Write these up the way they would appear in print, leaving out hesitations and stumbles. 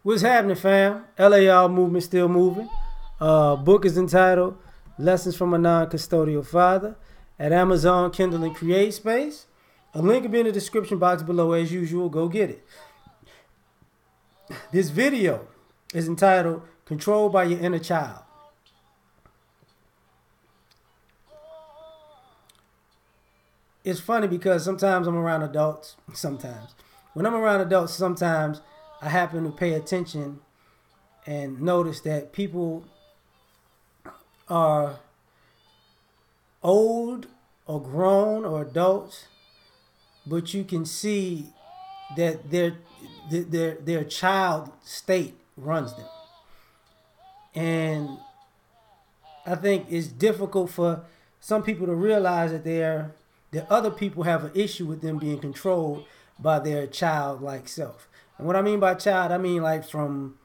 What's happening, fam? L.A.R movement still moving. Book is entitled Lessons from a Non-Custodial Father at Amazon, Kindle, and Create Space. A link will be in the description box below as usual. Go get it. This video is entitled Controlled by Your Inner Child. It's funny because sometimes I'm around adults. When I'm around adults, sometimes I happen to pay attention and notice that people are old or grown or adults, but you can see that their child state runs them. And I think it's difficult for some people to realize that other people have an issue with them being controlled by their childlike self. And what I mean by child, I mean like from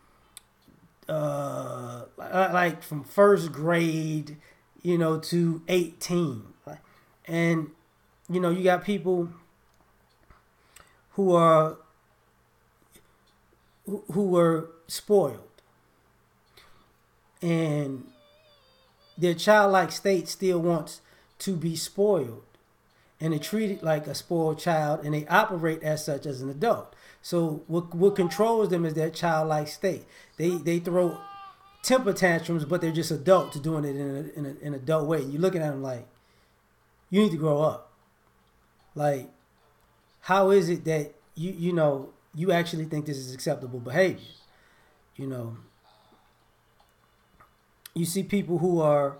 first grade, to 18. And you got people who were spoiled, and their childlike state still wants to be spoiled, and they treat it like a spoiled child, and they operate as such as an adult. So what controls them is their childlike state. They throw temper tantrums, but they're just adults doing it in an adult way. And you're looking at them like, you need to grow up. Like, how is it that you actually think this is acceptable behavior? You see people who are,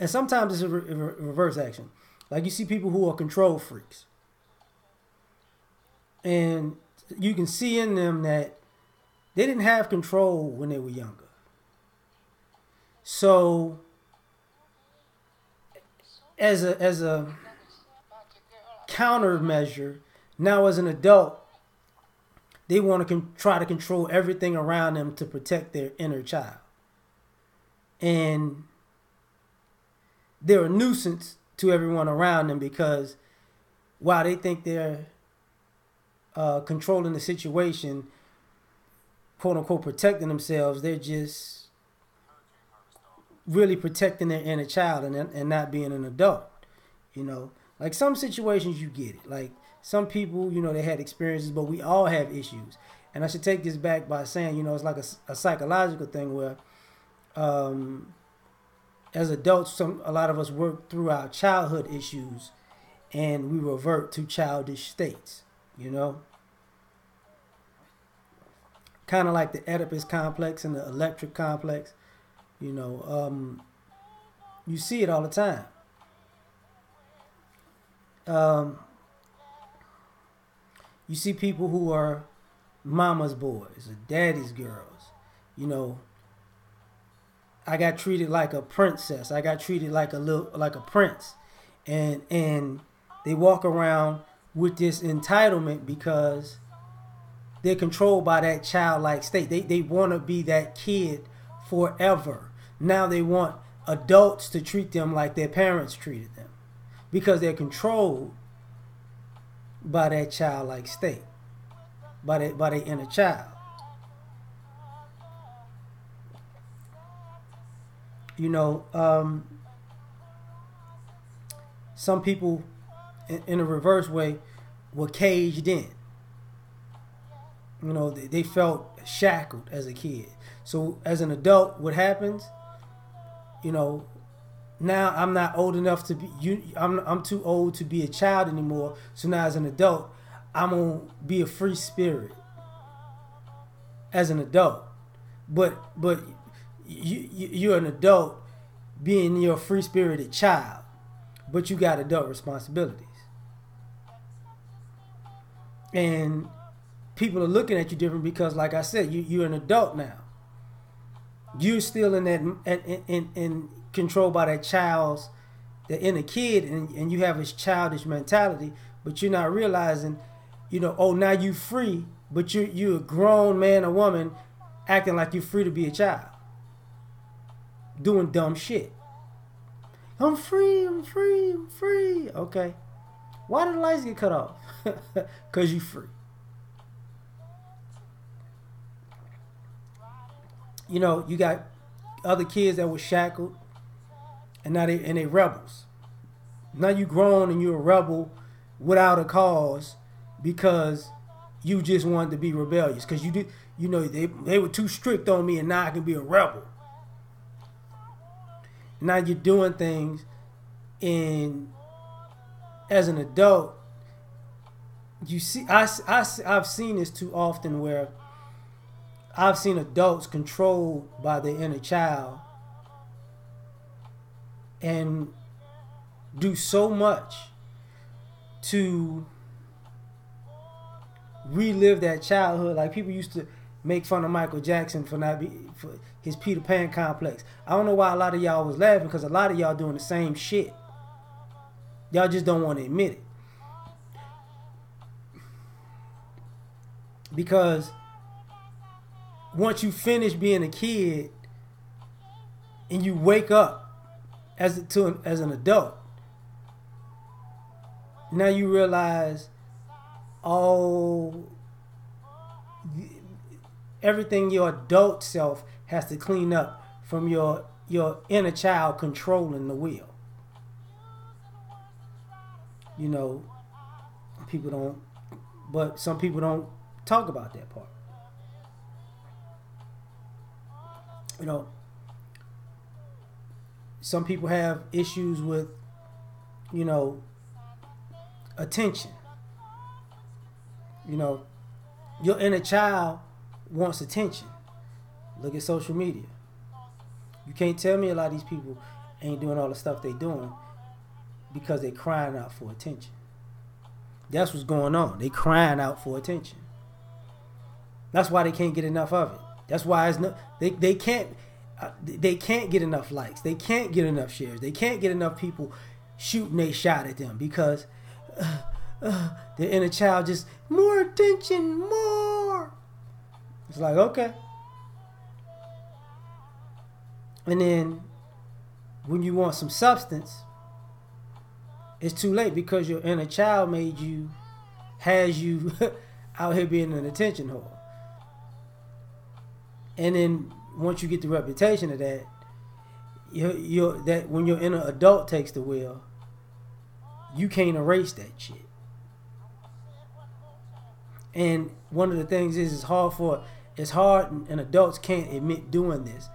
and sometimes it's a reverse action. Like, you see people who are control freaks. And you can see in them that they didn't have control when they were younger. So, as a countermeasure, now as an adult, they want to try to control everything around them to protect their inner child. And they're a nuisance to everyone around them because while they think they're controlling the situation, quote unquote protecting themselves, they're just really protecting their inner child and not being an adult. Like some situations you get it. Like some people, they had experiences, but we all have issues. And I should take this back by saying, it's like a psychological thing where as adults, a lot of us work through our childhood issues and we revert to childish states, Kind of like the Oedipus complex and the electric complex, you see it all the time. You see people who are mama's boys or daddy's girls. I got treated like a princess. I got treated like a prince, and they walk around with this entitlement because they're controlled by that childlike state. They want to be that kid forever. Now they want adults to treat them like their parents treated them because they're controlled by that childlike state, by their inner child. Some people in a reverse way were caged in. They felt shackled as a kid. So as an adult, what happens? Now I'm not old enough to be. I'm too old to be a child anymore. So now as an adult, I'm gonna be a free spirit. As an adult, but you're an adult being your free spirited child, but you got adult responsibilities. And people are looking at you different because, like I said, you're an adult now. You're still in that in controlled by that the inner kid, and you have this childish mentality, but you're not realizing, now you free, but you're a grown man or woman acting like you're free to be a child, doing dumb shit. I'm free. Okay, why did the lights get cut off? Because you free. You know, you got other kids that were shackled, and now they rebels. Now you grown and you're a rebel without a cause because you just wanted to be rebellious because you did. You know, they were too strict on me, and now I can be a rebel. Now you're doing things, and as an adult, you see, I've seen this too often where I've seen adults controlled by their inner child and do so much to relive that childhood. Like people used to make fun of Michael Jackson for for his Peter Pan complex. I don't know why a lot of y'all was laughing because a lot of y'all doing the same shit. Y'all just don't want to admit it. Because once you finish being a kid and you wake up as an adult, now you realize everything your adult self has to clean up from your inner child controlling the wheel. You know, some people don't talk about that part. You know, some people have issues with, you know, attention. You know, your inner child wants attention. Look at social media. You can't tell me a lot of these people ain't doing all the stuff they doing because they crying out for attention. That's what's going on. They crying out for attention. That's why they can't get enough of it. That's why they can't get enough likes. They can't get enough shares. They can't get enough people shooting a shot at them because the inner child just more attention, more. It's like, okay. And then when you want some substance, it's too late because your inner child has you out here being an attention whore. And then once you get the reputation of that, that when your inner adult takes the wheel, you can't erase that shit. And one of the things is it's hard and adults can't admit doing this.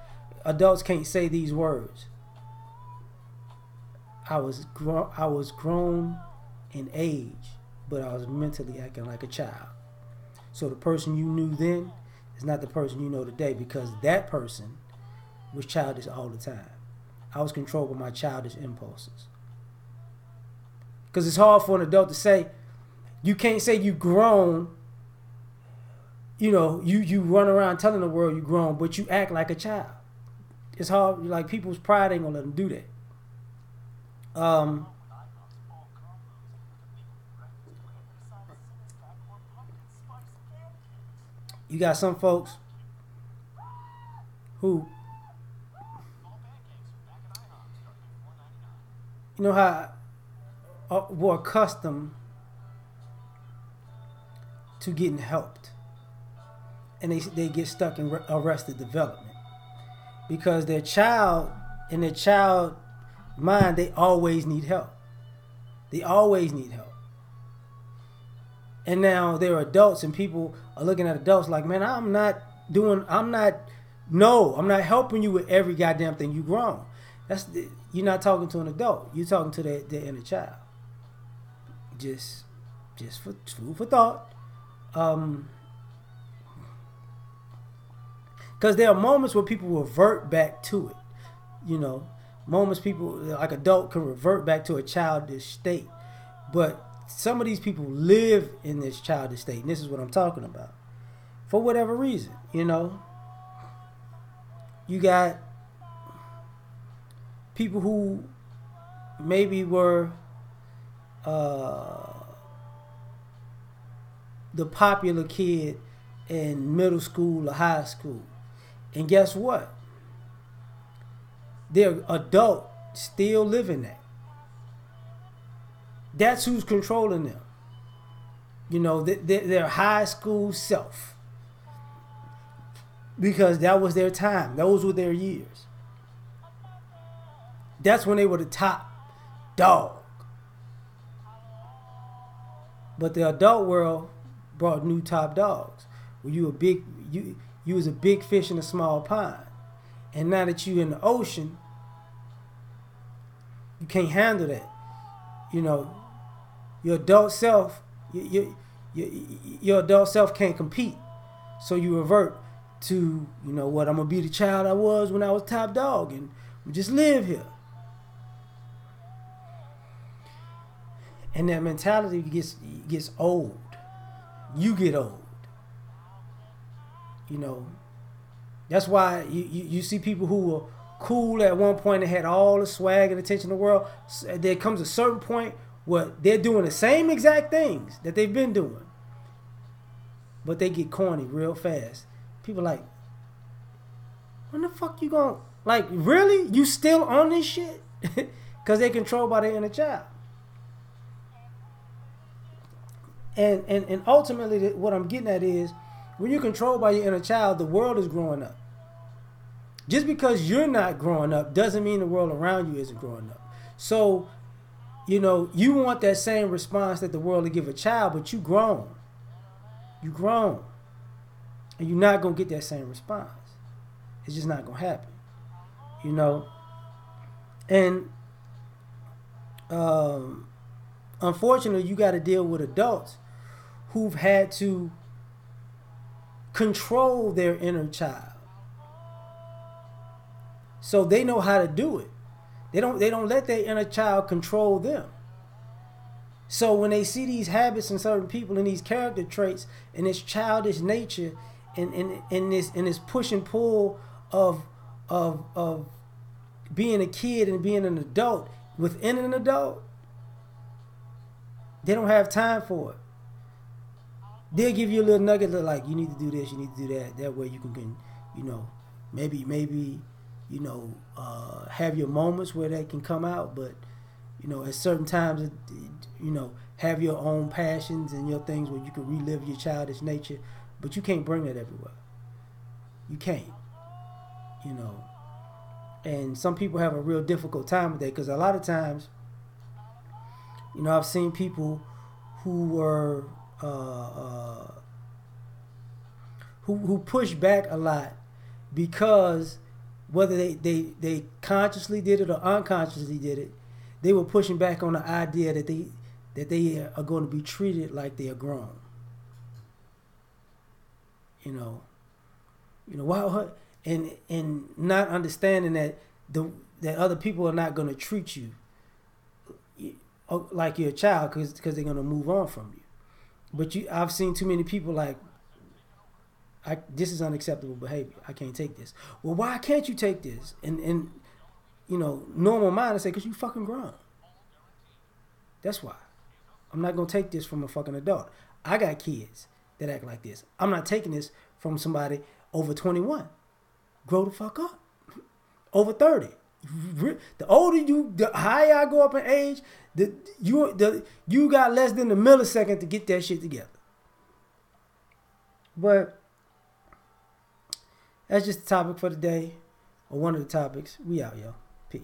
Adults can't say these words. I was grown in age, but I was mentally acting like a child. So the person you knew then is not the person you know today because that person was childish all the time. I was controlled by my childish impulses. Because it's hard for an adult to say, you can't say you grown. You know, you run around telling the world you grown, but you act like a child. It's hard. Like people's pride ain't gonna let them do that. You got some folks who, you know how were accustomed to getting helped, and they get stuck in arrested development because in their child mind, they always need help. They always need help. And now they're adults and people are looking at adults like, man, I'm not helping you with every goddamn thing you grown. You're not talking to an adult. You're talking to their inner child. Just for food for thought. Because there are moments where people revert back to it. You know, moments people, like adult, can revert back to a childish state. But some of these people live in this childish state, and this is what I'm talking about. For whatever reason, you know. You got people who maybe were the popular kid in middle school or high school. And guess what? They're adult still living that. That's who's controlling them. You know, their high school self. because that was their time. Those were their years. That's when they were the top dog. But the adult world brought new top dogs. Where you was a big fish in a small pond. And now that you in the ocean, you can't handle that. You know, your adult self, your adult self can't compete. So you revert to, you know what, I'm gonna be the child I was when I was top dog and we just live here. And that mentality gets old. You get old. You know, that's why you see people who were cool at one point and had all the swag and attention in the world. There comes a certain point where they're doing the same exact things that they've been doing, but they get corny real fast. People like, when the fuck you going? Like, really? You still on this shit? Because they're controlled by their inner child. And ultimately, what I'm getting at is, when you're controlled by your inner child, the world is growing up. Just because you're not growing up doesn't mean the world around you isn't growing up. So, you know, you want that same response that the world will give a child, but you grown. You grown. And you're not going to get that same response. It's just not going to happen. You know? And unfortunately, you got to deal with adults who've had to control their inner child. So they know how to do it. They don't let their inner child control them. So when they see these habits in certain people and these character traits and this childish nature and this push and pull of being a kid and being an adult within an adult, they don't have time for it. They'll give you a little nugget like, you need to do this, you need to do that. That way you can you know, maybe you know, have your moments where they can come out, but you know, at certain times, you know, have your own passions and your things where you can relive your childish nature, but you can't bring that everywhere. You can't, you know. And some people have a real difficult time with that because a lot of times, you know, I've seen people who were who push back a lot because whether they consciously did it or unconsciously did it, they were pushing back on the idea that they are going to be treated like they are grown. You know why, and not understanding that that other people are not going to treat you like you're a child because they're going to move on from you. But I've seen too many people like, this is unacceptable behavior. I can't take this. Well, why can't you take this? And you know, normal mind would say, because you fucking grown. That's why. I'm not going to take this from a fucking adult. I got kids that act like this. I'm not taking this from somebody over 21. Grow the fuck up. Over 30. The older the higher I go up in age, you got less than a millisecond to get that shit together. But that's just the topic for today, or one of the topics. We out, yo. Peace.